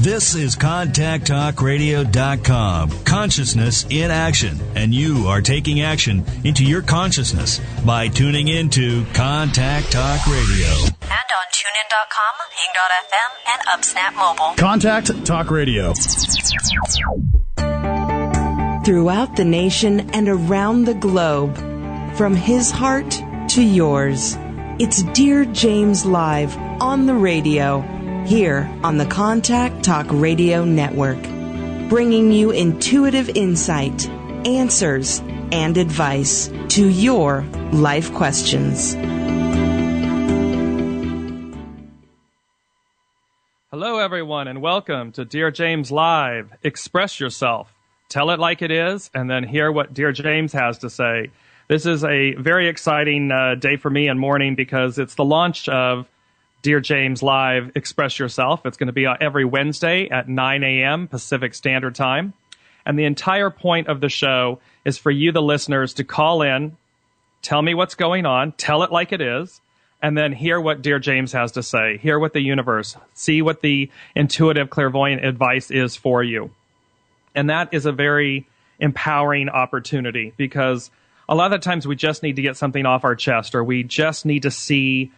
This is ContactTalkRadio.com. Consciousness in action. And you are taking action into your consciousness by tuning into Contact Talk Radio. And on TuneIn.com, Hing.fm, and UpSnap Mobile. Contact Talk Radio. Throughout the nation and around the globe, from his heart to yours, it's Dearjames Live on the radio, here on the Contact Talk Radio Network, bringing you intuitive insight, answers, and advice to your life questions. Hello, everyone, and welcome to Dearjames Live. Express yourself. Tell it like it is, and then hear what Dearjames has to say. This is a very exciting day for me and morning because it's the launch of Dearjames Live Express Yourself. It's going to be every Wednesday at 9 a.m. Pacific Standard Time. And the entire point of the show is for you, the listeners, to call in, tell me what's going on, tell it like it is, and then hear what Dearjames has to say, hear what the universe, see what the intuitive clairvoyant advice is for you. And that is a very empowering opportunity because a lot of the times we just need to get something off our chest, or we just need to see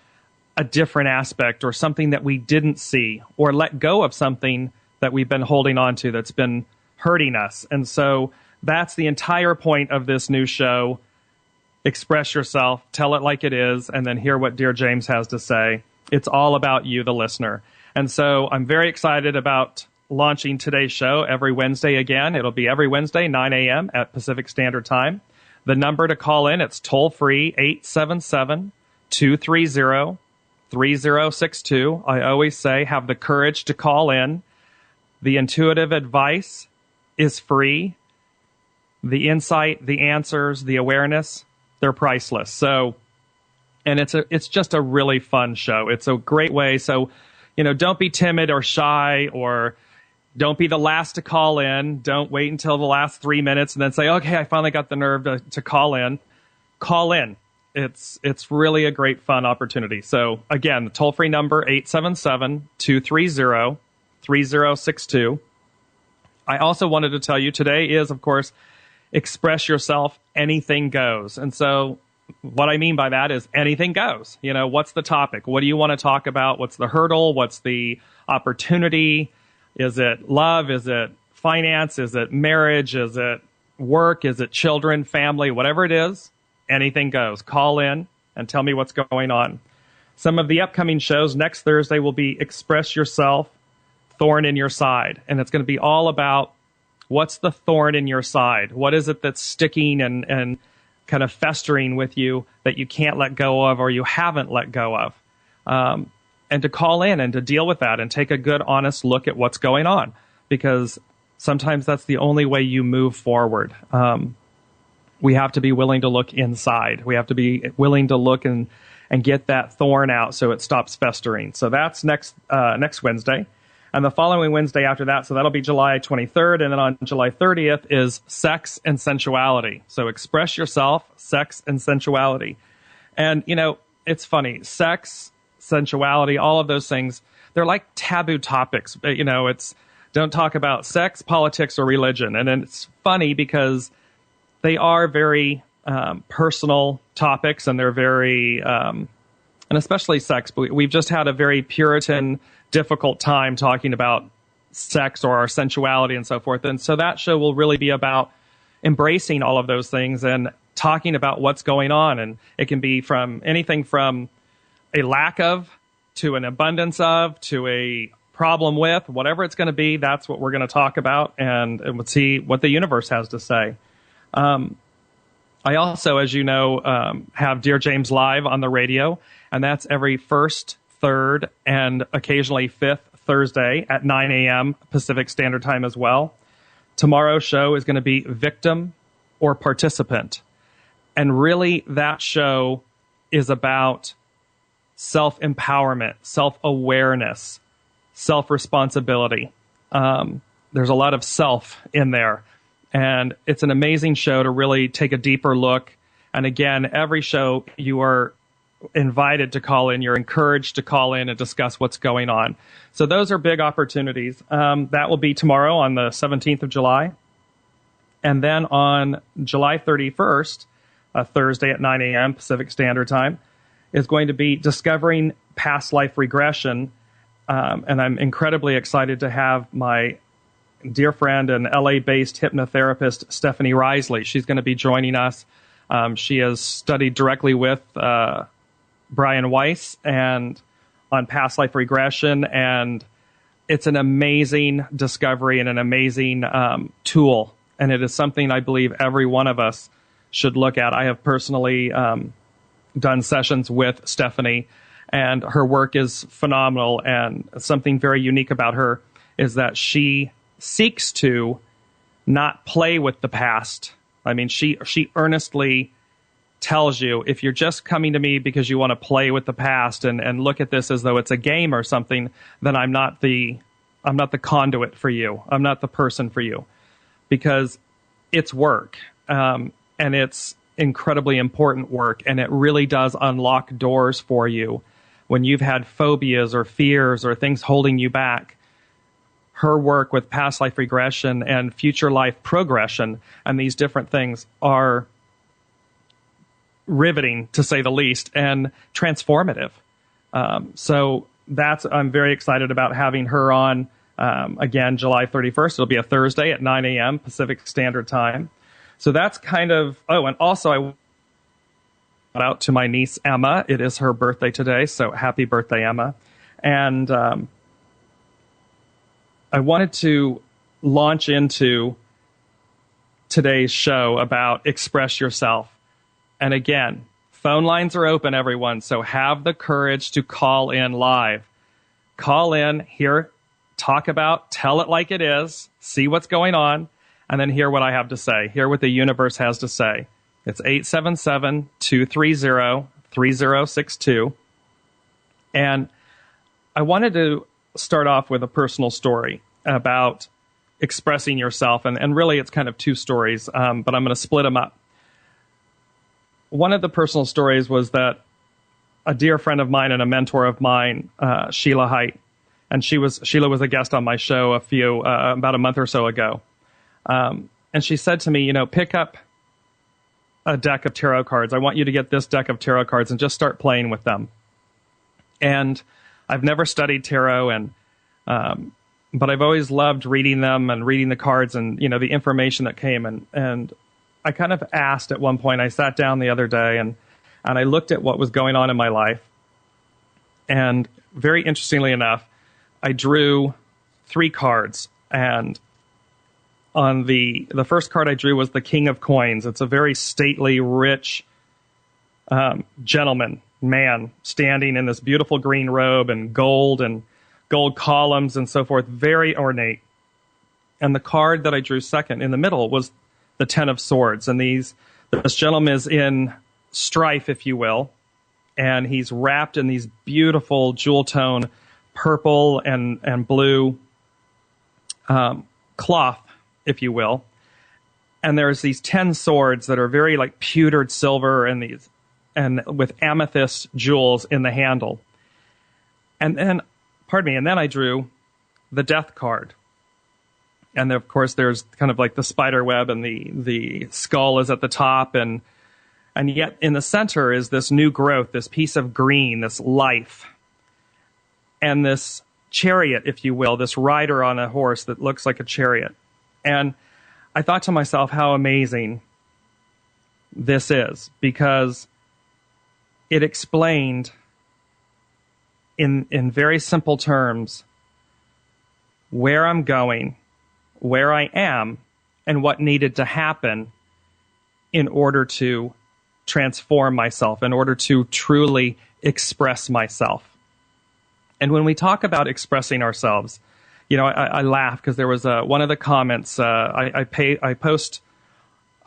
a different aspect or something that we didn't see, or let go of something that we've been holding on to that's been hurting us. And so that's the entire point of this new show. Express yourself, tell it like it is, and then hear what Dearjames has to say. It's all about you, the listener. And so I'm very excited about launching today's show every Wednesday again. It'll be every Wednesday, 9 a.m. at Pacific Standard Time. The number to call in, it's toll-free, 877-230-3062. I always say, have the courage to call in. The intuitive advice is free. The insight, the answers, the awareness, they're priceless. So, and it's just a really fun show. It's a great way. So, don't be timid or shy, or don't be the last to call in. Don't wait until the last 3 minutes and then say, okay, I finally got the nerve to call in. Call in. It's really a great, fun opportunity. So, again, the toll-free number, 877-230-3062. I also wanted to tell you today is, of course, Express Yourself, Anything Goes. And so what I mean by that is anything goes. What's the topic? What do you want to talk about? What's the hurdle? What's the opportunity? Is it love? Is it finance? Is it marriage? Is it work? Is it children, family? Whatever it is, anything goes. Call in and tell me what's going on. Some of the upcoming shows next Thursday will be Express Yourself, Thorn in Your Side. And it's going to be all about what's the thorn in your side? What is it that's sticking and kind of festering with you that you can't let go of, or you haven't let go of? And to call in and to deal with that and take a good, honest look at what's going on, because sometimes that's the only way you move forward. We have to be willing to look inside. We have to be willing to look and get that thorn out so it stops festering. So that's next Wednesday. And the following Wednesday after that, so that'll be July 23rd. And then on July 30th is Sex and Sensuality. So Express Yourself, Sex and Sensuality. And, it's funny. Sex, sensuality, all of those things, they're like taboo topics. It's don't talk about sex, politics, or religion. And it's funny because they are very personal topics, and they're very, and especially sex. But we've just had a very Puritan, difficult time talking about sex or our sensuality and so forth. And so that show will really be about embracing all of those things and talking about what's going on. And it can be from anything from a lack of to an abundance of to a problem with, whatever it's going to be. That's what we're going to talk about, and we'll see what the universe has to say. I also, as you know, have Dearjames Live on the radio, and that's every first, third, and occasionally fifth Thursday at 9 a.m. Pacific Standard Time as well. Tomorrow's show is going to be Victim or Participant. And really, that show is about self-empowerment, self-awareness, self-responsibility. There's a lot of self in there. And it's an amazing show to really take a deeper look. And again, every show you are invited to call in. You're encouraged to call in and discuss what's going on. So those are big opportunities. That will be tomorrow on the 17th of July. And then on July 31st, Thursday at 9 a.m. Pacific Standard Time, is going to be Discovering Past Life Regression. And I'm incredibly excited to have my dear friend and LA-based hypnotherapist, Stephanie Risley. She's going to be joining us. She has studied directly with Brian Weiss and on past life regression, and it's an amazing discovery and an amazing tool, and it is something I believe every one of us should look at. I have personally done sessions with Stephanie, and her work is phenomenal, and something very unique about her is that she seeks to not play with the past. I mean, she earnestly tells you, if you're just coming to me because you want to play with the past and look at this as though it's a game or something, then I'm not the conduit for you. I'm not the person for you, because it's work, and it's incredibly important work, and it really does unlock doors for you when you've had phobias or fears or things holding you back. Her work with past life regression and future life progression and these different things are riveting, to say the least, and transformative. So I'm very excited about having her on, again, July 31st. It'll be a Thursday at 9 a.m. Pacific Standard Time. So that's kind of, and also I shout out to my niece, Emma. It is her birthday today, so happy birthday, Emma. And I wanted to launch into today's show about express yourself. And again, phone lines are open, everyone, so have the courage to call in live. Call in, tell it like it is, see what's going on, and then hear what I have to say, hear what the universe has to say. It's 877-230-3062. And I wanted to start off with a personal story about expressing yourself, and really it's kind of two stories, but I'm going to split them up. One of the personal stories was that a dear friend of mine and a mentor of mine, Sheila Haidt, and Sheila was a guest on my show about a month or so ago, and she said to me, pick up a deck of tarot cards. I want you to get this deck of tarot cards and just start playing with them. And I've never studied tarot, but I've always loved reading them and reading the cards and the information that came, and I kind of asked at one point, I sat down the other day and I looked at what was going on in my life. And very interestingly enough, I drew 3 cards. And on the first card I drew was the King of Coins. It's a very stately, rich gentleman, man, standing in this beautiful green robe and gold columns and so forth, very ornate. And the card that I drew second in the middle was the 10 of Swords. And this gentleman is in strife, if you will, and he's wrapped in these beautiful jewel tone purple and blue cloth, if you will. And there's these 10 swords that are very like pewtered silver and with amethyst jewels in the handle. And then I drew the Death card. And of course, there's kind of like the spider web, and the skull is at the top, and yet in the center is this new growth, this piece of green, this life, and this chariot, if you will, this rider on a horse that looks like a chariot. And I thought to myself how amazing this is, because it explained in very simple terms where I'm going, where I am, and what needed to happen in order to transform myself, in order to truly express myself. And when we talk about expressing ourselves, I laugh because there was one of the comments. I post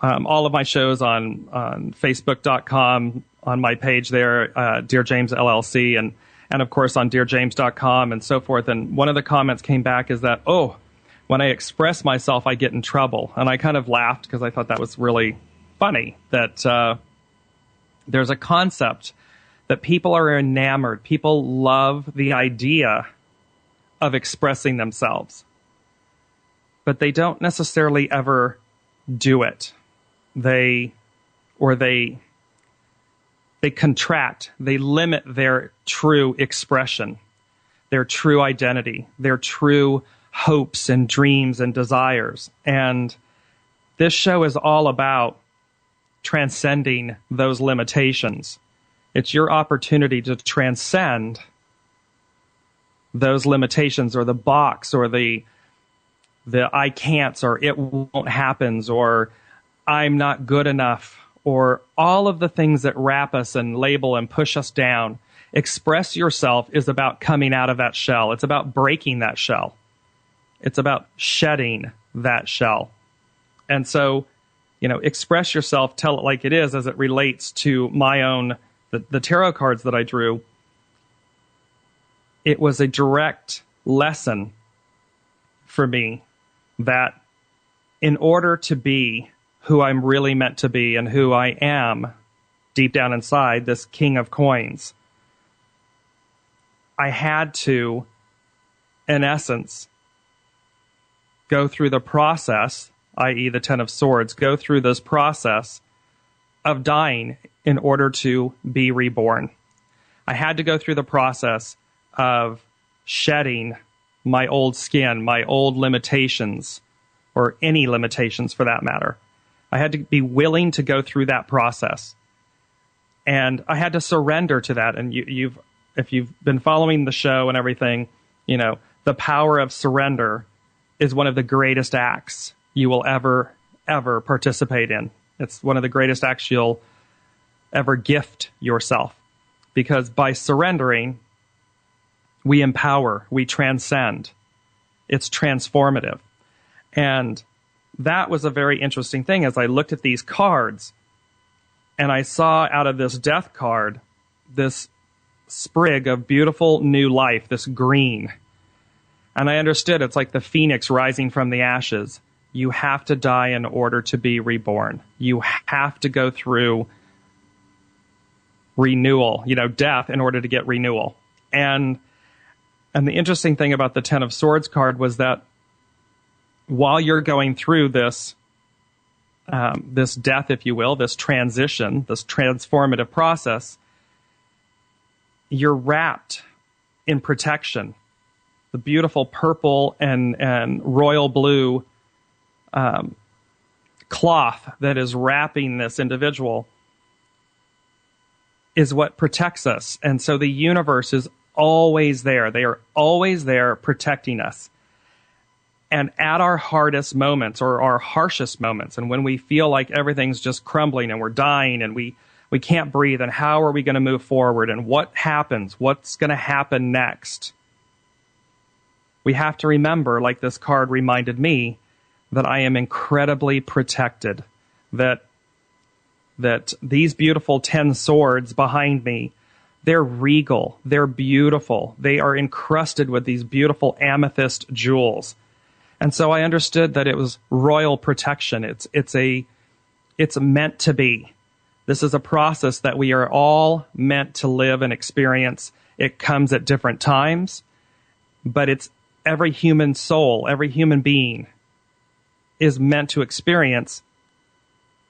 all of my shows on Facebook.com, on my page there, Dearjames LLC, and of course on Dearjames.com and so forth. And one of the comments came back is that, when I express myself, I get in trouble. And I kind of laughed because I thought that was really funny, that there's a concept that people are enamored. People love the idea of expressing themselves, but they don't necessarily ever do it. They contract, they limit their true expression, their true identity, their true hopes and dreams and desires. And this show is all about transcending those limitations. It's your opportunity to transcend those limitations, or the box, or the I can'ts, or it won't happens, or I'm not good enough, or all of the things that wrap us and label and push us down. Express yourself is about coming out of that shell. It's about breaking that shell. It's about shedding that shell. And so, express yourself, tell it like it is as it relates to my own, the tarot cards that I drew. It was a direct lesson for me that in order to be who I'm really meant to be and who I am deep down inside, this King of Coins, I had to, in essence, go through the process, i.e. the Ten of Swords, go through this process of dying in order to be reborn. I had to go through the process of shedding my old skin, my old limitations, or any limitations for that matter. I had to be willing to go through that process. And I had to surrender to that. And if you've been following the show and everything, the power of surrender is one of the greatest acts you will ever participate in. It's one of the greatest acts you'll ever gift yourself. Because by surrendering, we empower, we transcend. It's transformative. And that was a very interesting thing as I looked at these cards and I saw out of this death card this sprig of beautiful new life, this green. And I understood it's like the phoenix rising from the ashes. You have to die in order to be reborn. You have to go through renewal, death in order to get renewal. And the interesting thing about the Ten of Swords card was that while you're going through this death, if you will, this transition, this transformative process, you're wrapped in protection. The beautiful purple and royal blue cloth that is wrapping this individual is what protects us. And so the universe is always there. They are always there protecting us. And at our hardest moments or our harshest moments, and when we feel like everything's just crumbling and we're dying and we can't breathe, and how are we going to move forward and what happens? What's going to happen next? We have to remember, like this card reminded me, that I am incredibly protected, that these beautiful 10 swords behind me, they're regal, they're beautiful, they are encrusted with these beautiful amethyst jewels. And so I understood that it was royal protection. It's meant to be. This is a process that we are all meant to live and experience. It comes at different times, but it's every human soul, every human being is meant to experience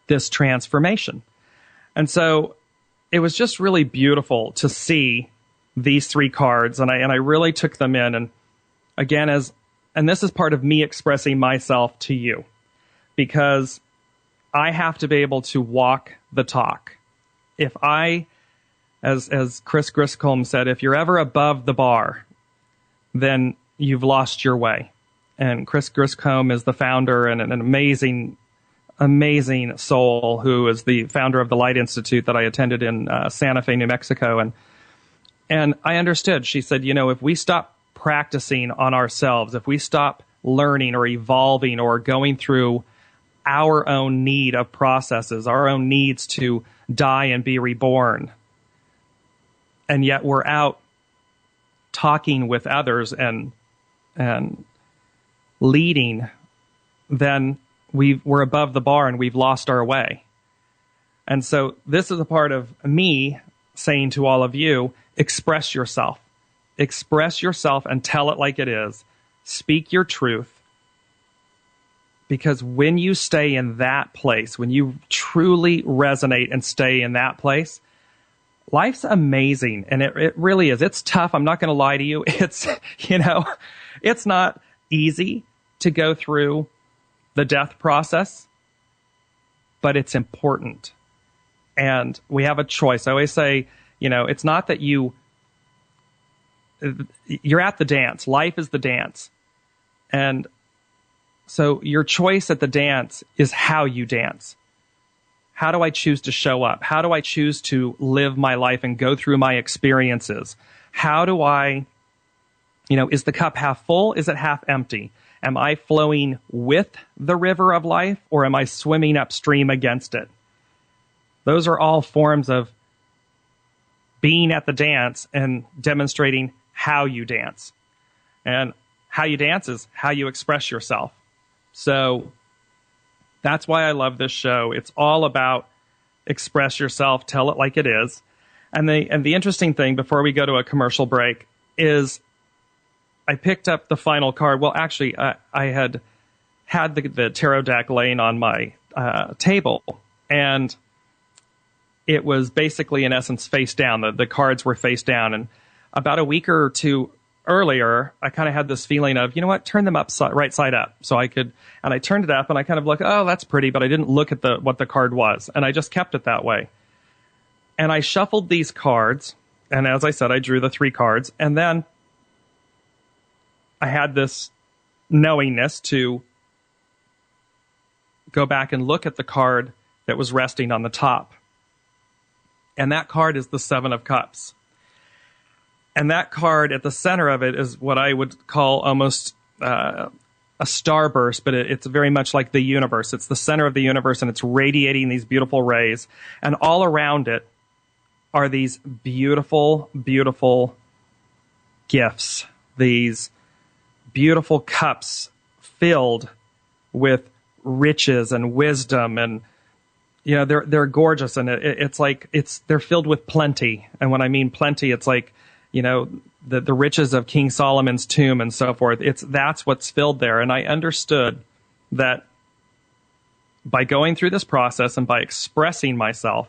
this transformation. And so it was just really beautiful to see these three cards, and I really took them in. And again, and this is part of me expressing myself to you, because I have to be able to walk the talk. If I, as Chris Griscombe said, if you're ever above the bar, then you've lost your way. And Chris Griscombe is the founder and an amazing soul who is the founder of the Light Institute that I attended in Santa Fe, New Mexico. And I understood. She said, if we stop practicing on ourselves, if we stop learning or evolving or going through our own need of processes, our own needs to die and be reborn, and yet we're out talking with others and leading, then we're above the bar and we've lost our way. And so this is a part of me saying to all of you, express yourself. Express yourself and tell it like it is. Speak your truth. Because when you stay in that place, when you truly resonate and stay in that place, life's amazing. And it really is. It's tough. I'm not going to lie to you. It's, it's not easy to go through the death process, but it's important. And we have a choice. I always say, it's not that you're at the dance. Life is the dance. And so your choice at the dance is how you dance. How do I choose to show up? How do I choose to live my life and go through my experiences? How do I, is the cup half full? Is it half empty? Am I flowing with the river of life, or am I swimming upstream against it? Those are all forms of being at the dance and demonstrating how you dance. And how you dance is how you express yourself. So that's why I love this show. It's all about express yourself, tell it like it is. And the interesting thing before we go to a commercial break is I picked up the final card. Well, actually, I had the tarot deck laying on my table, and it was basically, in essence, face down. The cards were face down. And about a week or two earlier, I kind of had this feeling of, turn them right side up. So I turned it up, and I kind of looked, oh, that's pretty, but I didn't look at what the card was. And I just kept it that way. And I shuffled these cards. And as I said, I drew the 3 cards. And then I had this knowingness to go back and look at the card that was resting on the top. And that card is the 7 of Cups. And that card at the center of it is what I would call almost a starburst, but it's very much like the universe. It's the center of the universe, and it's radiating these beautiful rays. And all around it are these beautiful, beautiful gifts, these beautiful cups filled with riches and wisdom, and they're gorgeous, and they're filled with plenty. And when I mean plenty, it's like the riches of King Solomon's tomb and so forth. That's what's filled there. And I understood that by going through this process and by expressing myself,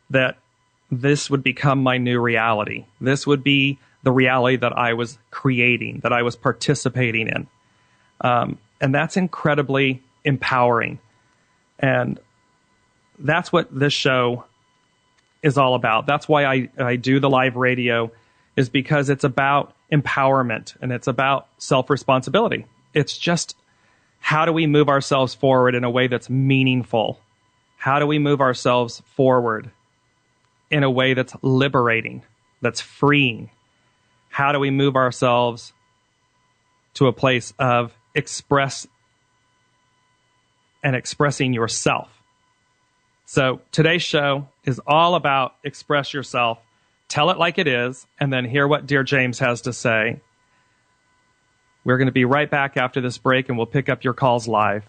that this would become my new reality. This would be the reality that I was creating, that I was participating in. And that's incredibly empowering. And that's what this show is all about. That's why I do the live radio, is because it's about empowerment and it's about self-responsibility. It's just, how do we move ourselves forward in a way that's meaningful? How do we move ourselves forward in a way that's liberating, that's freeing? How do we move ourselves to a place of expressing yourself? So today's show is all about express yourself, tell it like it is, and then hear what Dearjames has to say. We're going to be right back after this break, and we'll pick up your calls live.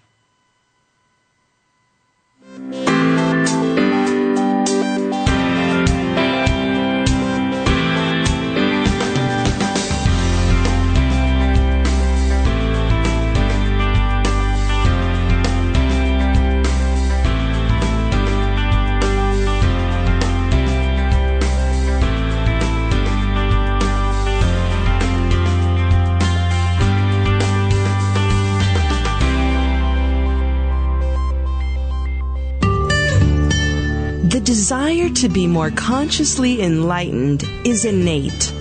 The desire to be more consciously enlightened is innate.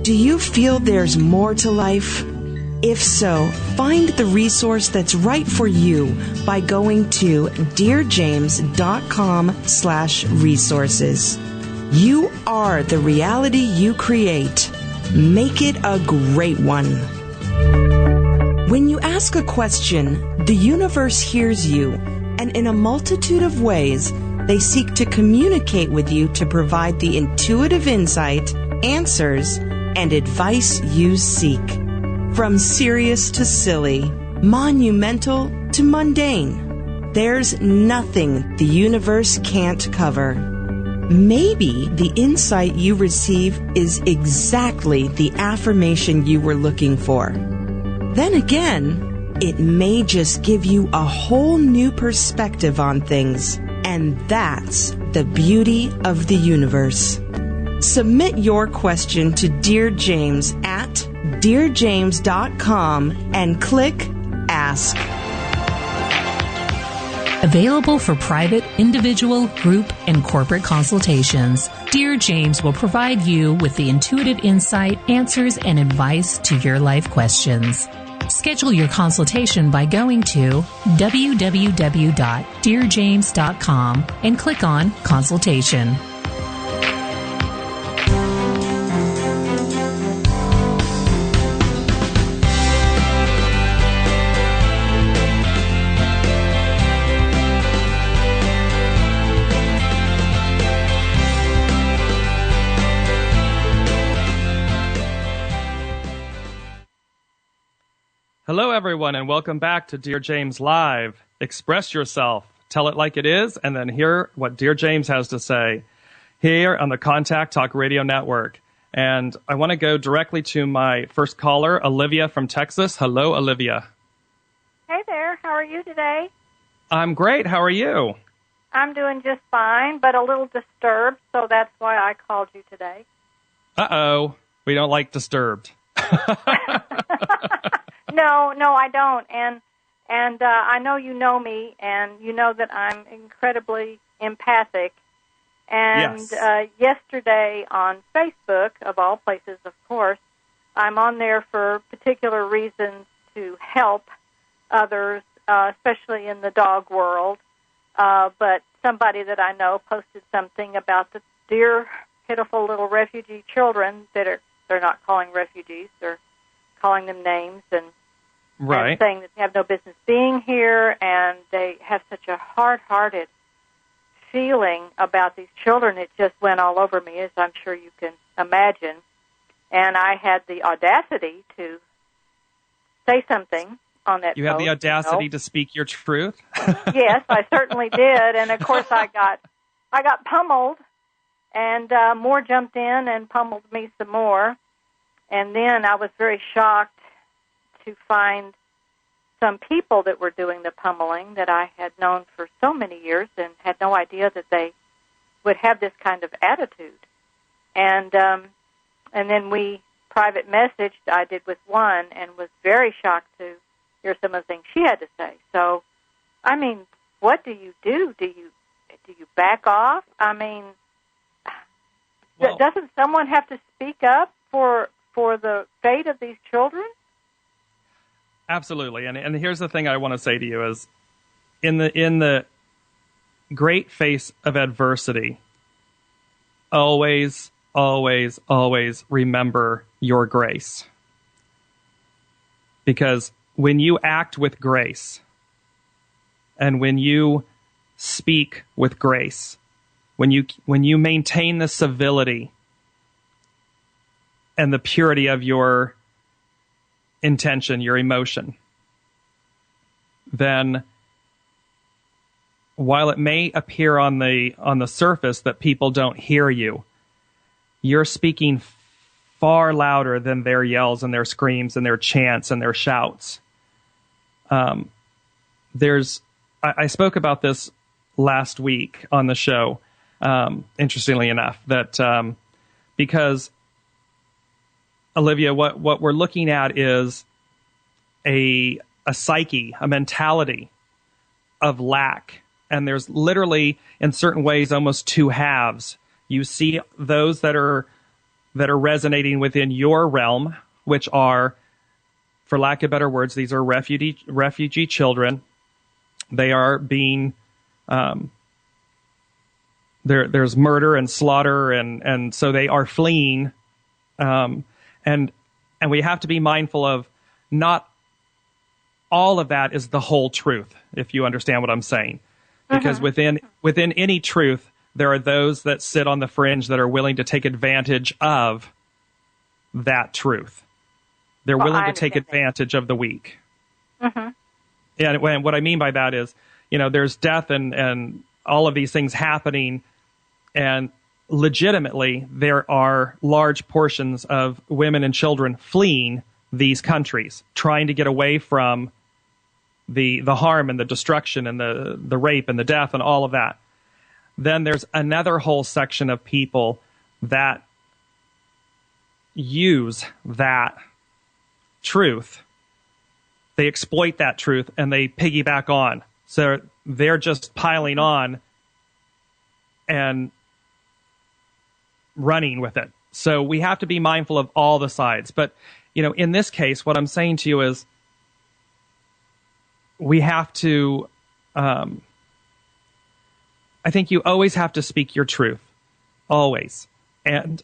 Do you feel there's more to life? If so, find the resource that's right for you by going to dearjames.com/resources. You are the reality you create. Make it a great one. When you ask a question, the universe hears you, and in a multitude of ways, they seek to communicate with you to provide the intuitive insight, answers, and advice you seek. From serious to silly, monumental to mundane, there's nothing the universe can't cover. Maybe the insight you receive is exactly the affirmation you were looking for. Then again, it may just give you a whole new perspective on things. And that's the beauty of the universe. Submit your question to Dear James at dearjames.com and click Ask. Available for private, individual, group, and corporate consultations, Dear James will provide you with the intuitive insight, answers, and advice to your life questions. Schedule your consultation by going to www.dearjames.com and click on Consultation. Hello, everyone, and welcome back to Dear James Live. Express yourself, tell it like it is, and then hear what Dear James has to say here on the Contact Talk Radio Network. And I want to go directly to my first caller, Olivia from Texas. Hello, Olivia. Hey there. How are you today? I'm great. How are you? I'm doing just fine, but a little disturbed, so that's why I called you today. Uh-oh. We don't like disturbed. No, I don't. And I know you know me, and you know that I'm incredibly empathic. And yes. Yesterday on Facebook, of all places, of course, I'm on there for particular reasons to help others, especially in the dog world. But somebody that I know posted something about the dear, pitiful little refugee children they're not calling refugees, they're calling them names, and saying that they have no business being here, and they have such a hard-hearted feeling about these children. It just went all over me, as I'm sure you can imagine. And I had the audacity to say something on that You post, had the audacity to speak your truth? Yes, I certainly did. And, of course, I got pummeled, and more jumped in and pummeled me some more. And then I was very shocked to find some people that were doing the pummeling that I had known for so many years and had no idea that they would have this kind of attitude. And then we private messaged, I did with one, and was very shocked to hear some of the things she had to say. So, I mean, what do you do? Do you back off? I mean, doesn't someone have to speak up for the fate of these children? Absolutely. And here's the thing I want to say to you is, in the great face of adversity, always, always, always remember your grace. Because when you act with grace, and when you speak with grace, when you maintain the civility and the purity of your intention, your emotion, then while it may appear on the surface that people don't hear you, you're speaking far louder than their yells and their screams and their chants and their shouts. I spoke about this last week on the show, interestingly enough, that because Olivia, what we're looking at is a psyche, a mentality of lack. And there's literally, in certain ways, almost two halves. You see those that are resonating within your realm, which are, for lack of better words, these are refugee children. They are being, there's murder and slaughter, and so they are fleeing. And we have to be mindful of not all of that is the whole truth, if you understand what I'm saying. Because within any truth, there are those that sit on the fringe that are willing to take advantage of that truth. They're willing to take advantage of the weak. And what I mean by that is, there's death and all of these things happening And legitimately, there are large portions of women and children fleeing these countries, trying to get away from the harm and the destruction and the rape and the death and all of that. Then there's another whole section of people that use that truth. They exploit that truth and they piggyback on. So they're just piling on and running with it. So we have to be mindful of all the sides. But, in this case, what I'm saying to you is we have to, I think you always have to speak your truth. Always. And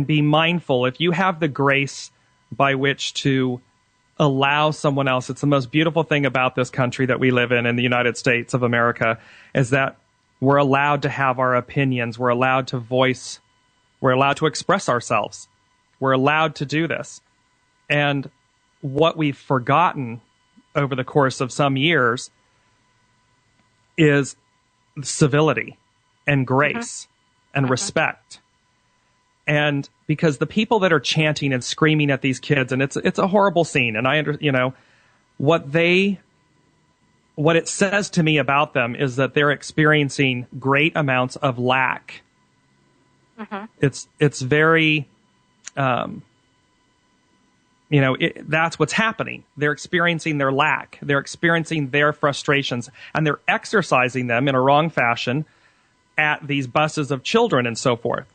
be mindful. If you have the grace by which to allow someone else, it's the most beautiful thing about this country that we live in the United States of America, is that we're allowed to have our opinions. We're allowed to voice. We're allowed to express ourselves. We're allowed to do this. And what we've forgotten over the course of some years is civility and grace and respect. And because the people that are chanting and screaming at these kids, and it's a horrible scene, and what it says to me about them is that they're experiencing great amounts of lack. It's very, that's what's happening. They're experiencing their lack. They're experiencing their frustrations, and they're exercising them in a wrong fashion at these buses of children and so forth.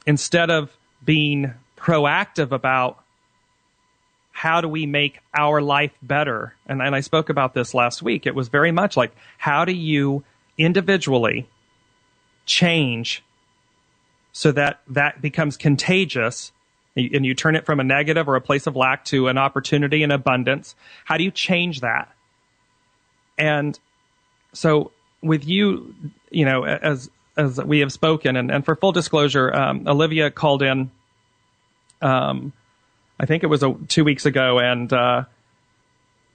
Instead of being proactive about how do we make our life better. And I spoke about this last week. It was very much like, how do you individually change so that becomes contagious and you turn it from a negative or a place of lack to an opportunity and abundance? How do you change that? And so with you, as we have spoken, and for full disclosure, Olivia called in, I think it was 2 weeks ago,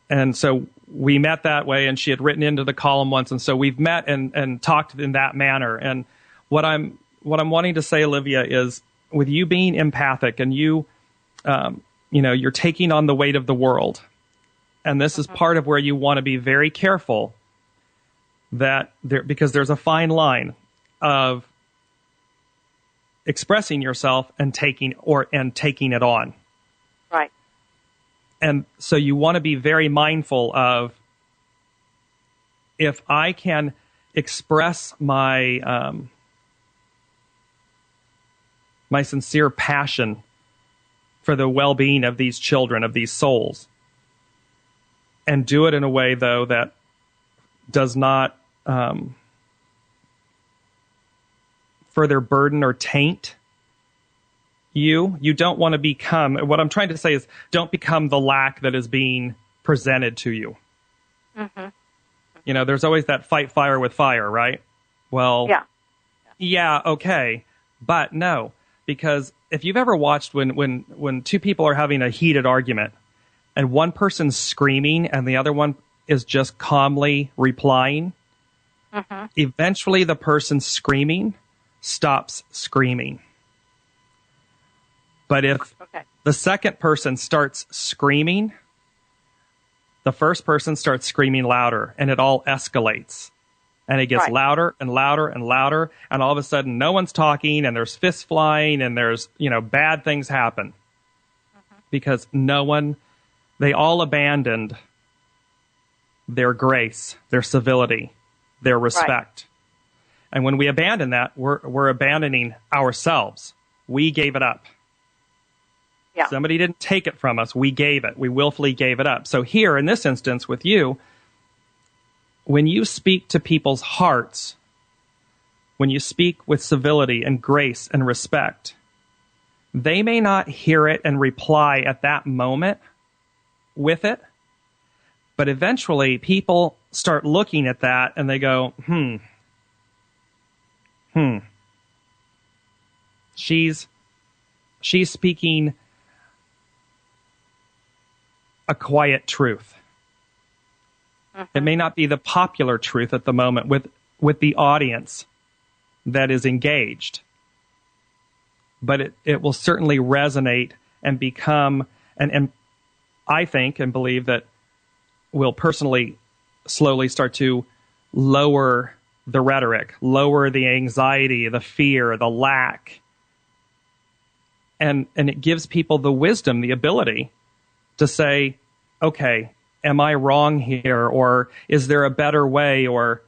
and so we met that way, and she had written into the column once, and so we've met and talked in that manner. And what I'm wanting to say, Olivia, is with you being empathic and you're taking on the weight of the world, and this is part of where you want to be very careful because there's a fine line of expressing yourself and taking it on. Right. And so you want to be very mindful of, if I can express my my sincere passion for the well-being of these children, of these souls, and do it in a way, though, that does not further burden or taint you. You don't want to become, what I'm trying to say is, don't become the lack that is being presented to you. There's always that fight fire with fire, right? Well, yeah, okay. But no, because if you've ever watched when two people are having a heated argument and one person's screaming and the other one is just calmly replying, eventually the person screaming stops screaming. But if the second person starts screaming, the first person starts screaming louder, and it all escalates. And it gets louder and louder and louder, and all of a sudden no one's talking, and there's fists flying, and there's, bad things happen. Because they all abandoned their grace, their civility, their respect. And when we abandon that, we're abandoning ourselves. We gave it up. Yeah. Somebody didn't take it from us. We gave it. We willfully gave it up. So here, in this instance with you, when you speak to people's hearts, when you speak with civility and grace and respect, they may not hear it and reply at that moment with it, but eventually people start looking at that and they go, She's speaking a quiet truth. It may not be the popular truth at the moment with the audience, that is engaged. But it will certainly resonate and become, and I think and believe that will personally slowly start to lower the rhetoric, lower the anxiety, the fear, the lack. And it gives people the wisdom, the ability to say, okay, am I wrong here? Or is there a better way? Or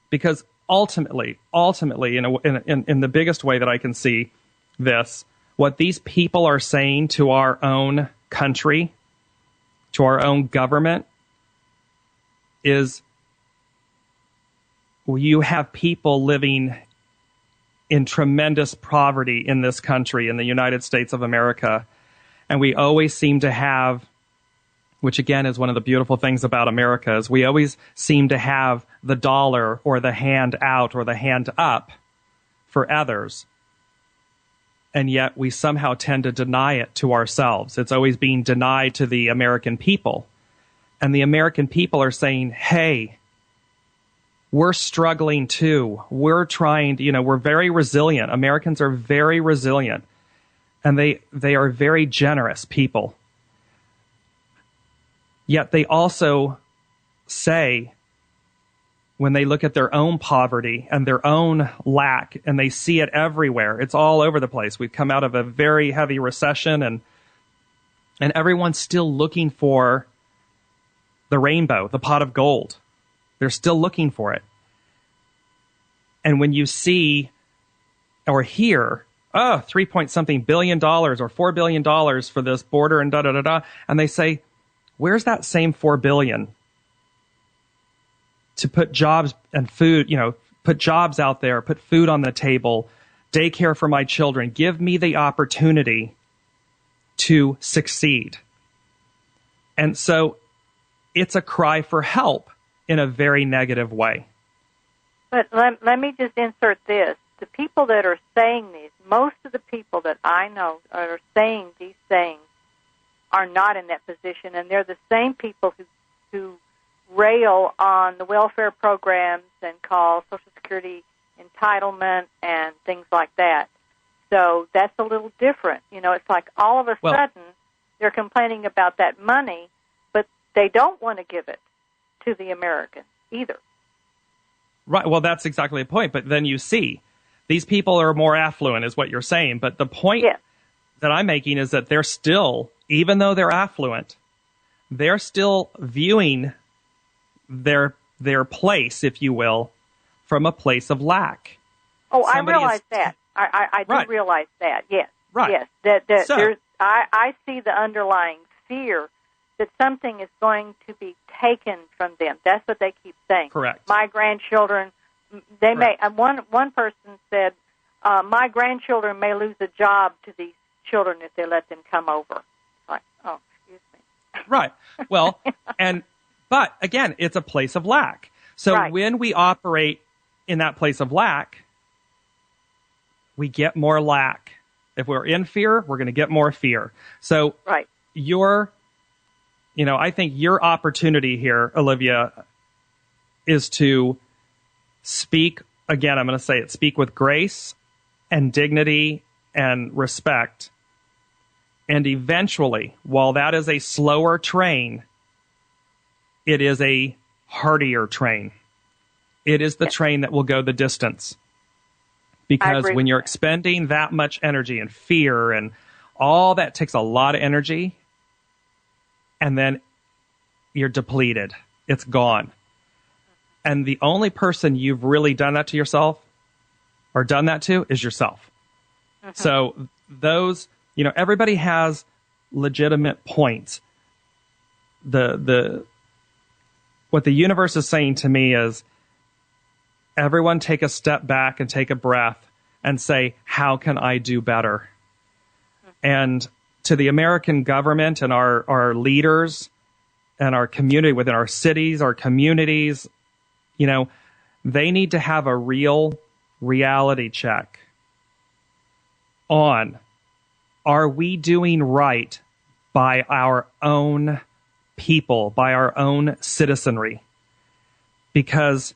because ultimately, in the biggest way that I can see this, what these people are saying to our own country, to our own government, is you have people living in tremendous poverty in this country, in the United States of America. And we always seem to have, which again is one of the beautiful things about America, is we always seem to have the dollar or the hand out or the hand up for others. And yet we somehow tend to deny it to ourselves. It's always being denied to the American people. And the American people are saying, hey, we're struggling too. We're trying to, we're very resilient. Americans are very resilient. And they are very generous people. Yet they also say, when they look at their own poverty and their own lack, and they see it everywhere, it's all over the place. We've come out of a very heavy recession, and everyone's still looking for the rainbow, the pot of gold. They're still looking for it. And when you see or hear, 3-point-something billion dollars or $4 billion for this border and da-da-da-da, and they say, where's that same $4 billion to put jobs and food, put jobs out there, put food on the table, daycare for my children, give me the opportunity to succeed. And so it's a cry for help in a very negative way. But let me just insert this. The people that are saying these, most of the people that I know are saying these things are not in that position, and they're the same people who rail on the welfare programs and call Social Security entitlement and things like that. So that's a little different. It's like all of a sudden they're complaining about that money, but they don't want to give it to the Americans either. Right. Well, that's exactly the point. But then you see, these people are more affluent, is what you're saying. But the point that I'm making is that they're still, even though they're affluent, they're still viewing their place, if you will, from a place of lack. Oh, I realize that. I do realize that. Yes. Right. Yes. I see the underlying fear that something is going to be taken from them. That's what they keep saying. Correct. My grandchildren, they may. One person said, my grandchildren may lose a job to these children if they let them come over. Like, oh, excuse me. Right. Well, but again, it's a place of lack. So when we operate in that place of lack, we get more lack. If we're in fear, we're going to get more fear. So I think your opportunity here, Olivia, is to speak, again, I'm going to say it, speak with grace and dignity and respect. And eventually, while that is a slower train, it is a hardier train. It is the train that will go the distance. Because when you're expending that much energy and fear and all that takes a lot of energy, and then you're depleted. It's gone. And the only person you've really done that to yourself or done that to is yourself. Uh-huh. So those, everybody has legitimate points. What the universe is saying to me is, everyone take a step back and take a breath and say, how can I do better? Uh-huh. And to the American government and our leaders and our community within our cities, our communities, they need to have a real reality check on, are we doing right by our own people, by our own citizenry? Because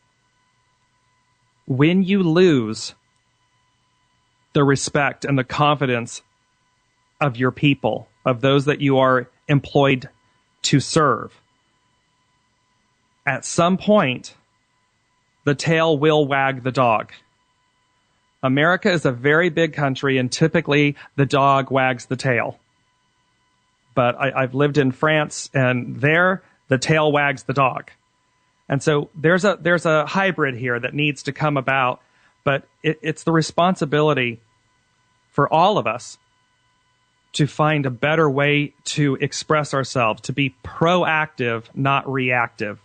when you lose the respect and the confidence of your people, of those that you are employed to serve, at some point, the tail will wag the dog. America is a very big country, and typically the dog wags the tail. But I've lived in France, and there the tail wags the dog. And so there's a hybrid here that needs to come about, but it's the responsibility for all of us to find a better way to express ourselves, to be proactive, not reactive.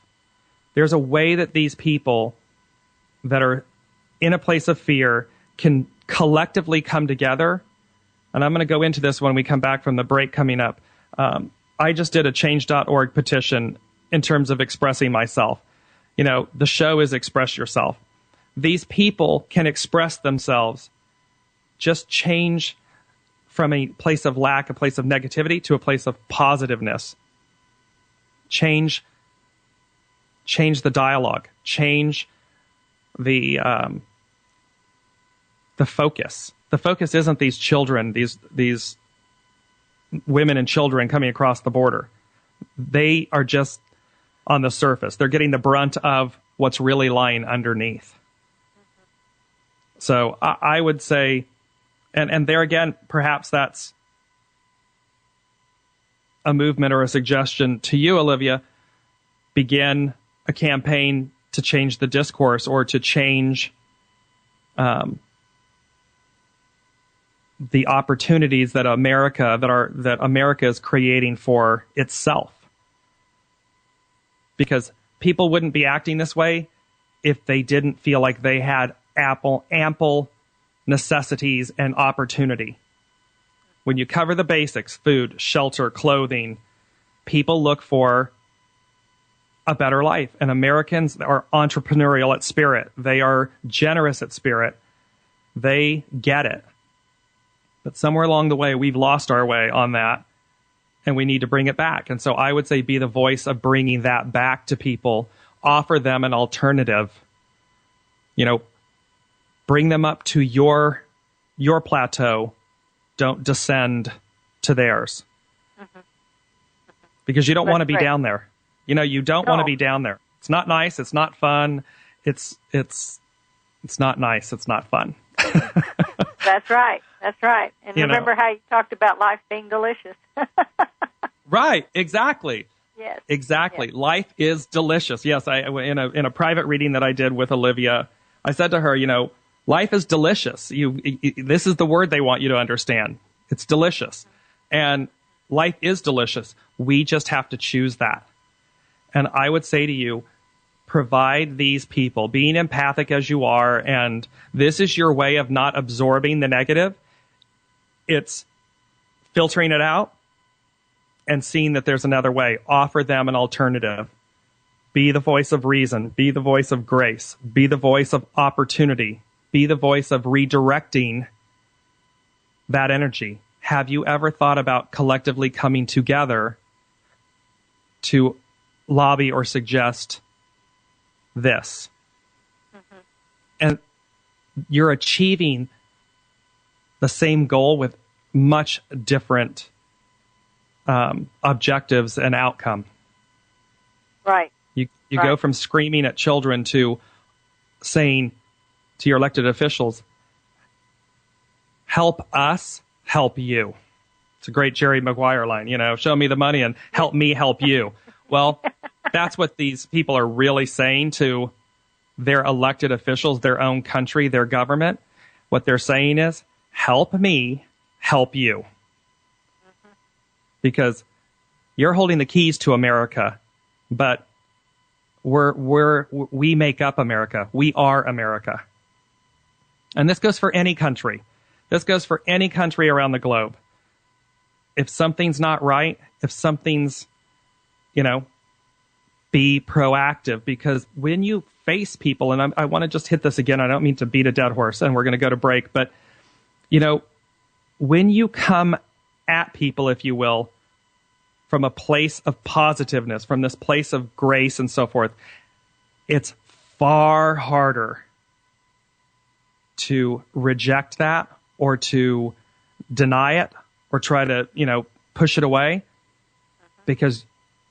There's a way that these people that are in a place of fear can collectively come together. And I'm going to go into this when we come back from the break coming up. I just did a change.org petition in terms of expressing myself. You know, the show is Express Yourself. These people can express themselves. Just change from a place of lack, a place of negativity, to a place of positiveness. Change the dialogue. Change the focus. The focus isn't these children, these women and children coming across the border. They are just on the surface. They're getting the brunt of what's really lying underneath. So I would say, and there again, perhaps that's a movement or a suggestion to you, Olivia. Begin a campaign to change the discourse or to change the opportunities that America is creating for itself. Because people wouldn't be acting this way if they didn't feel like they had ample necessities and opportunity. When you cover the basics, food, shelter, clothing, people look for a better life. And Americans are entrepreneurial at spirit. They are generous at spirit. They get it. But somewhere along the way, we've lost our way on that, and we need to bring it back. And so I would say be the voice of bringing that back to people. Offer them an alternative. You know, bring them up to your plateau. Don't descend to theirs. Mm-hmm. Because you don't want to be down there. You know, you don't want to be down there. It's not nice. It's not fun. It's not nice. It's not fun. That's right. That's right. And remember how you talked about life being delicious. Right. Exactly. Yes. Exactly. Yes. Life is delicious. Yes. In a private reading that I did with Olivia, I said to her, you know, life is delicious. This is the word they want you to understand. It's delicious. And life is delicious. We just have to choose that. And I would say to you, provide these people, being empathic as you are, and this is your way of not absorbing the negative. It's filtering it out and seeing that there's another way. Offer them an alternative. Be the voice of reason. Be the voice of grace. Be the voice of opportunity. Be the voice of redirecting that energy. Have you ever thought about collectively coming together to lobby or suggest this? Mm-hmm. And you're achieving the same goal with much different objectives and outcome. Right. You go from screaming at children to saying to your elected officials, help us help you. It's a great Jerry Maguire line, you know, show me the money and help me help you. Well, that's what these people are really saying to their elected officials, their own country, their government. What they're saying is, help me help you. Mm-hmm. Because you're holding the keys to America, but we make up America. We are America. And this goes for any country. This goes for any country around the globe. If something's not right, if something's, you know, be proactive, because when you face people, and I want to just hit this again, I don't mean to beat a dead horse, and we're going to go to break, but, you know, when you come at people, if you will, from a place of positiveness, from this place of grace and so forth, it's far harder to reject that or to deny it or try to, push it away, because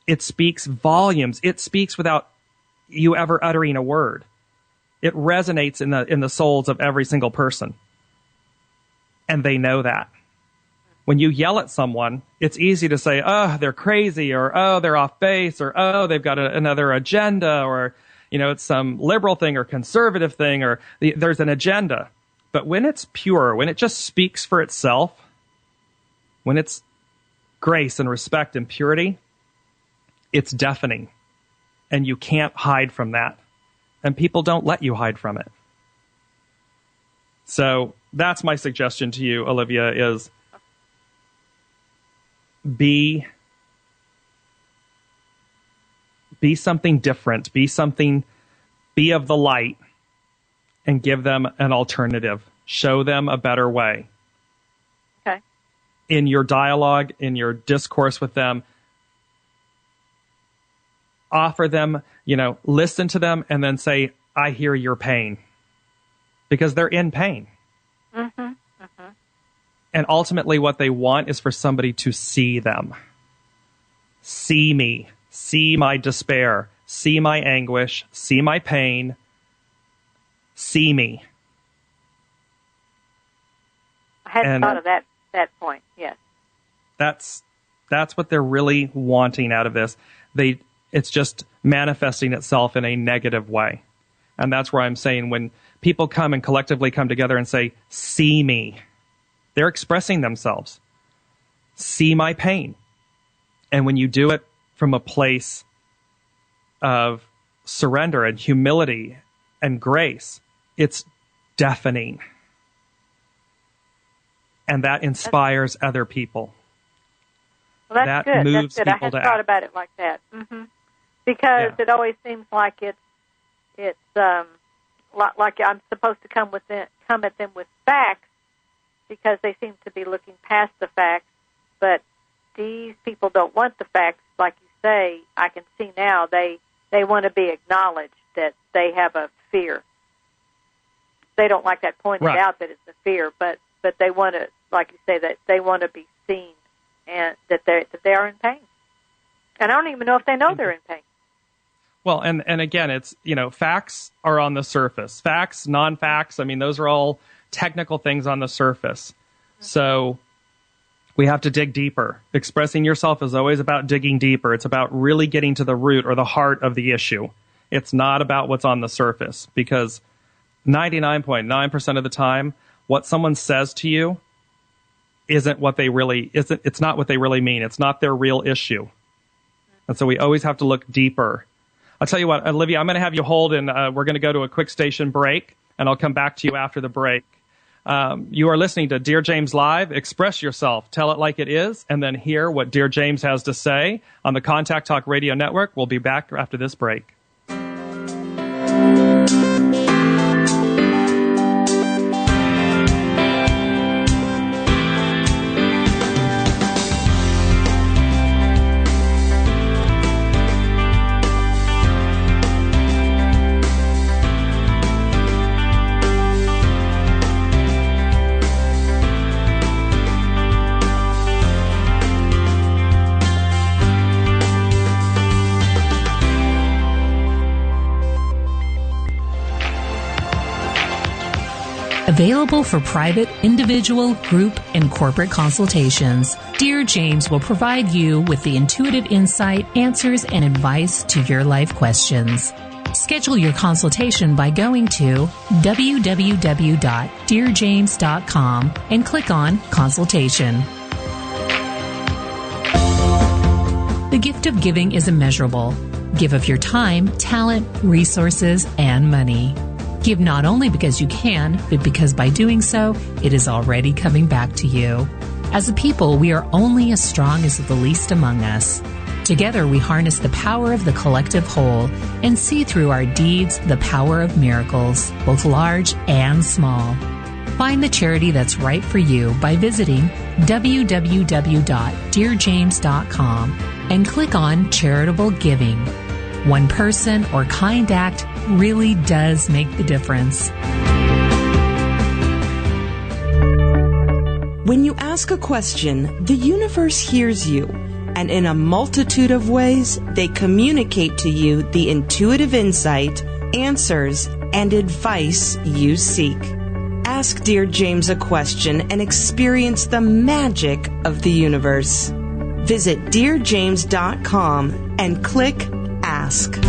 it speaks volumes. It speaks without you ever uttering a word. It resonates in the souls of every single person. And they know that. When you yell at someone, it's easy to say, oh, they're crazy, or oh, they're off base, or oh, they've got another agenda, or, it's some liberal thing or conservative thing, or there's an agenda. But when it's pure, when it just speaks for itself, when it's grace and respect and purity, it's deafening. And you can't hide from that. And people don't let you hide from it. So that's my suggestion to you, Olivia, is be something different. Be of the light, and give them an alternative. Show them a better way. Okay. In your dialogue, in your discourse with them, offer them, listen to them, and then say, I hear your pain. Because they're in pain. Mm-hmm. Mm-hmm. And ultimately what they want is for somebody to see them. See me. See my despair. See my anguish. See my pain. See me. I hadn't thought of that point, yes. That's what they're really wanting out of this. It's just manifesting itself in a negative way. And that's where I'm saying when people come and collectively come together and say, see me, they're expressing themselves. See my pain. And when you do it from a place of surrender and humility and grace, it's deafening. And that inspires other people. Well, that's that good. moves That's good. I people hadn't to thought act. about it like that. Mm-hmm. Because it always seems like it's like I'm supposed to come at them with facts, because they seem to be looking past the facts. But these people don't want the facts, like you say. I can see now they want to be acknowledged that they have a fear. They don't like that pointed out that it's a fear, but they want to, like you say, that they want to be seen and that they are in pain. And I don't even know if they know they're in pain. Well, and again, it's, facts are on the surface. Facts, non-facts, those are all technical things on the surface. Mm-hmm. So we have to dig deeper. Expressing yourself is always about digging deeper. It's about really getting to the root or the heart of the issue. It's not about what's on the surface, because 99.9% of the time, what someone says to you it's not what they really mean. It's not their real issue. And so we always have to look deeper. I'll tell you what, Olivia, I'm going to have you hold, and we're going to go to a quick station break, and I'll come back to you after the break. You are listening to Dearjames Live. Express yourself. Tell it like it is, and then hear what Dearjames has to say on the Contact Talk Radio Network. We'll be back after this break. Available for private, individual, group, and corporate consultations, Dearjames will provide you with the intuitive insight, answers, and advice to your life questions. Schedule your consultation by going to www.dearjames.com and click on Consultation. The gift of giving is immeasurable. Give of your time, talent, resources, and money. Give not only because you can, but because by doing so, it is already coming back to you. As a people, we are only as strong as the least among us. Together, we harness the power of the collective whole and see through our deeds the power of miracles, both large and small. Find the charity that's right for you by visiting www.dearjames.com and click on Charitable Giving. One person or kind act really does make the difference. When you ask a question, the universe hears you, and in a multitude of ways, they communicate to you the intuitive insight, answers, and advice you seek. Ask Dearjames a question and experience the magic of the universe. Visit Dearjames.com and click Ask.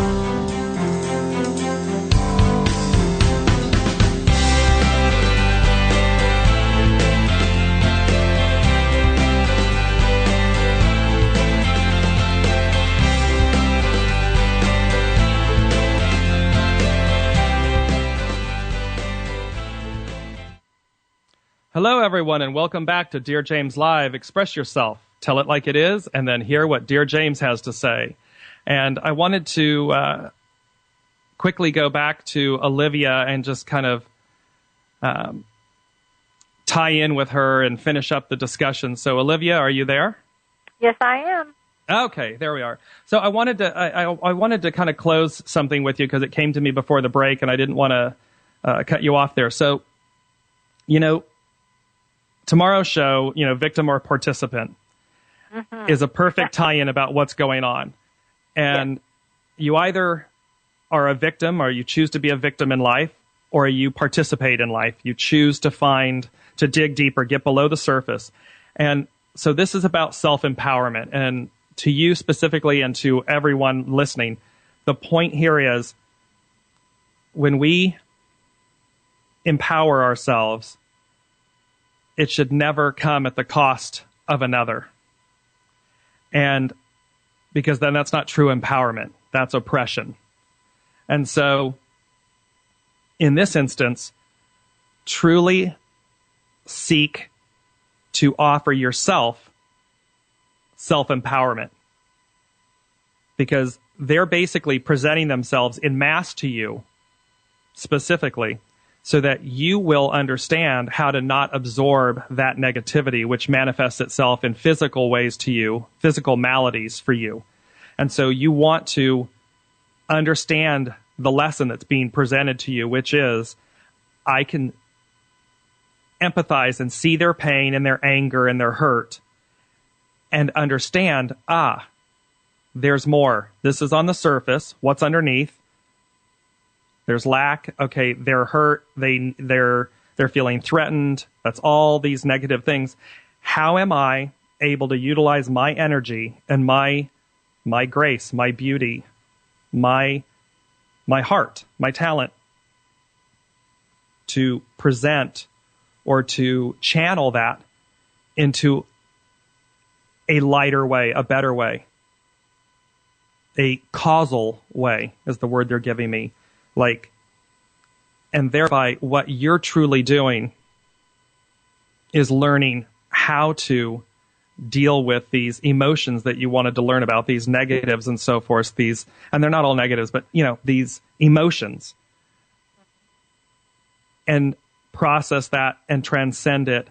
Hello, everyone, and welcome back to Dearjames Live. Express yourself, tell it like it is, and then hear what Dearjames has to say. And I wanted to quickly go back to Olivia and just kind of tie in with her and finish up the discussion. So, Olivia, are you there? Yes, I am. Okay, there we are. So I wanted to I wanted to kind of close something with you because it came to me before the break, and I didn't want to cut you off there. So, tomorrow's show, victim or participant, is a perfect tie-in about what's going on. And you either are a victim or you choose to be a victim in life, or you participate in life. You choose to dig deeper, get below the surface. And so this is about self-empowerment. And to you specifically and to everyone listening, the point here is when we empower ourselves, it should never come at the cost of another. And because then that's not true empowerment, that's oppression. And so in this instance, truly seek to offer yourself self-empowerment, because they're basically presenting themselves en masse to you specifically, so that you will understand how to not absorb that negativity, which manifests itself in physical ways to you, physical maladies for you. And so you want to understand the lesson that's being presented to you, which is, I can empathize and see their pain and their anger and their hurt and understand, there's more. This is on the surface. What's underneath? There's lack. Okay, they're hurt. They're feeling threatened. That's all these negative things. How am I able to utilize my energy and my grace, my beauty, my heart, my talent to present or to channel that into a lighter way, a better way, a causal way is the word they're giving me. And thereby what you're truly doing is learning how to deal with these emotions that you wanted to learn about, these negatives and so forth, and they're not all negatives, but these emotions, and process that and transcend it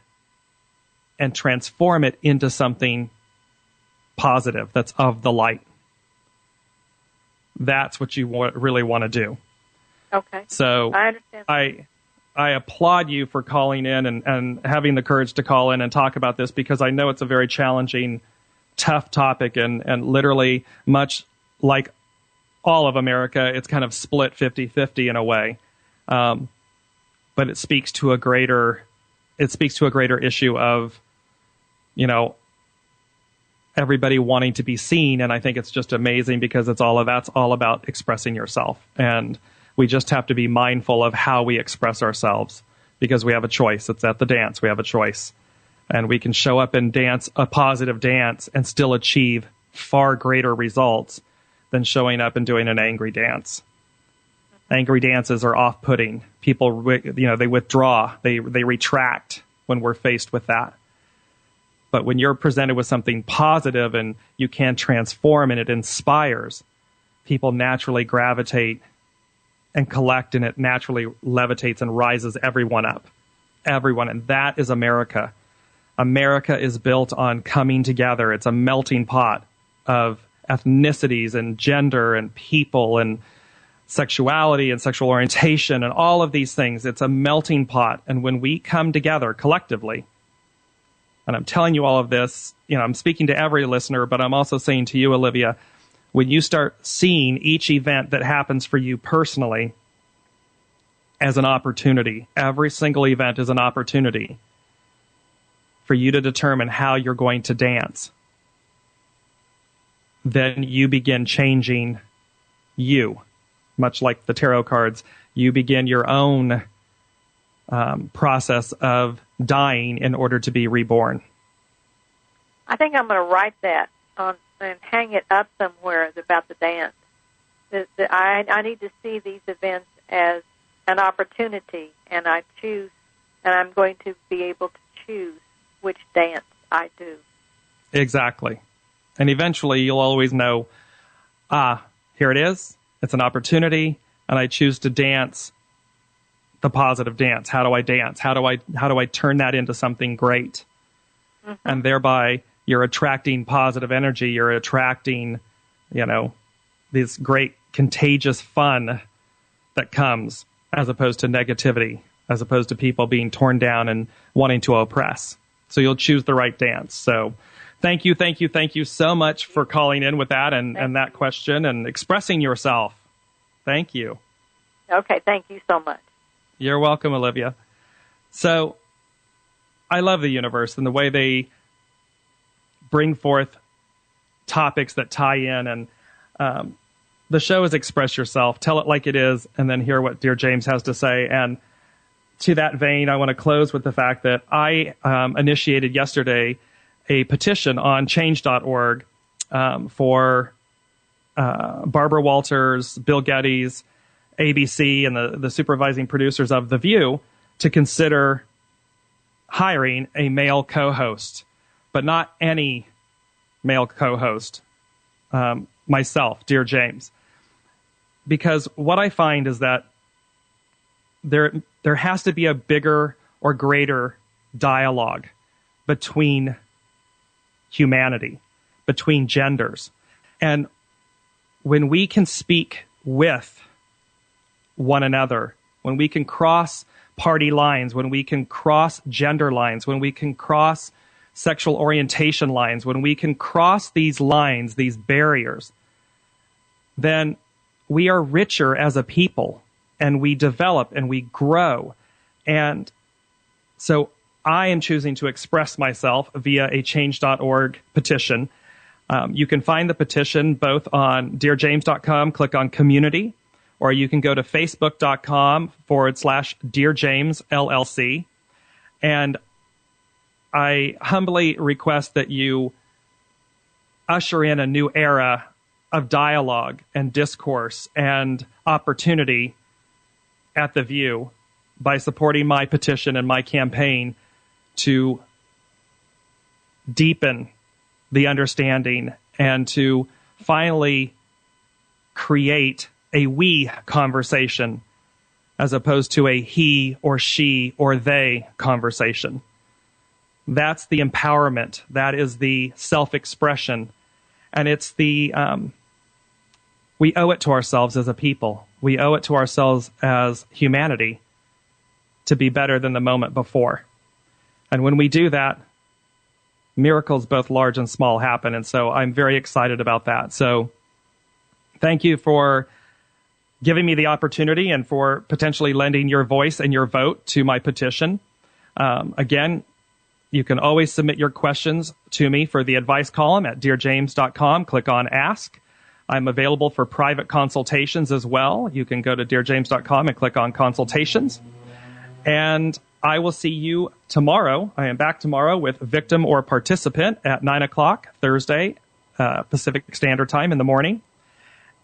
and transform it into something positive that's of the light. That's what you really want to do. Okay. So I understand. I applaud you for calling in and having the courage to call in and talk about this, because I know it's a very challenging, tough topic, and literally, much like all of America, it's kind of split 50-50 in a way. But it speaks to a greater issue of, everybody wanting to be seen. And I think it's just amazing, because that's all about expressing yourself. And we just have to be mindful of how we express ourselves, because we have a choice. It's at the dance. We have a choice. And we can show up and dance a positive dance and still achieve far greater results than showing up and doing an angry dance. Angry dances are off-putting. People, they withdraw. They retract when we're faced with that. But when you're presented with something positive and you can transform and it inspires, people naturally gravitate and collect, and it naturally levitates and rises everyone up. Everyone. And that is America. America is built on coming together. It's a melting pot of ethnicities and gender and people and sexuality and sexual orientation and all of these things. It's a melting pot. And when we come together collectively And I'm telling you all of this, I'm speaking to every listener, but I'm also saying to you, Olivia, when you start seeing each event that happens for you personally as an opportunity, every single event is an opportunity for you to determine how you're going to dance. Then you begin changing you, much like the tarot cards. You begin your own process of dying in order to be reborn. I think I'm going to write that on and hang it up somewhere about the dance. I need to see these events as an opportunity, and I'm going to be able to choose which dance I do. Exactly. And eventually you'll always know, here it is. It's an opportunity, and I choose to dance the positive dance. How do I dance? How do I turn that into something great? Mm-hmm. And thereby you're attracting positive energy. You're attracting, this great contagious fun that comes as opposed to negativity, as opposed to people being torn down and wanting to oppress. So you'll choose the right dance. So thank you so much for calling in with that and that question and expressing yourself. Thank you. Okay, thank you so much. You're welcome, Olivia. So I love the universe and the way they bring forth topics that tie in. And the show is Express Yourself. Tell it like it is, and then hear what Dearjames has to say. And to that vein, I want to close with the fact that I initiated yesterday a petition on change.org for Barbara Walters, Bill Geddes, ABC, and the supervising producers of The View to consider hiring a male co-host, but not any male co-host, myself, Dearjames. Because what I find is that there has to be a bigger or greater dialogue between humanity, between genders. And when we can speak with one another, when we can cross party lines, when we can cross gender lines, when we can cross sexual orientation lines, when we can cross these lines, these barriers, then we are richer as a people, and we develop and we grow. And so I am choosing to express myself via a change.org petition. You can find the petition both on dearjames.com, click on community, or you can go to facebook.com/Dearjames LLC. And I humbly request that you usher in a new era of dialogue and discourse and opportunity at The View by supporting my petition and my campaign to deepen the understanding and to finally create a we conversation as opposed to a he or she or they conversation. That's the empowerment. That is the self-expression. And it's the, we owe it to ourselves as a people. We owe it to ourselves as humanity to be better than the moment before. And when we do that, miracles both large and small happen. And so I'm very excited about that. So thank you for giving me the opportunity and for potentially lending your voice and your vote to my petition. Again, you can always submit your questions to me for the advice column at dearjames.com. Click on Ask. I'm available for private consultations as well. You can go to dearjames.com and click on Consultations. And I will see you tomorrow. I am back tomorrow with Victim or Participant at 9 o'clock Thursday, Pacific Standard Time in the morning.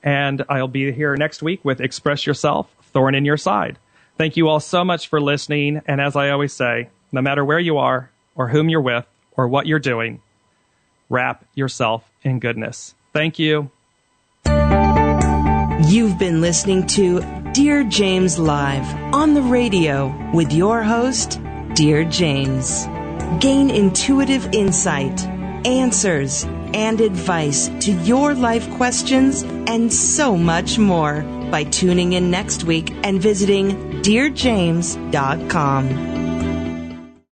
And I'll be here next week with Express Yourself, Thorn in Your Side. Thank you all so much for listening. And as I always say, no matter where you are or whom you're with or what you're doing, wrap yourself in goodness. Thank you. You've been listening to Dear James Live on the radio with your host, Dear James. Gain intuitive insight, answers, and advice to your life questions and so much more by tuning in next week and visiting dearjames.com.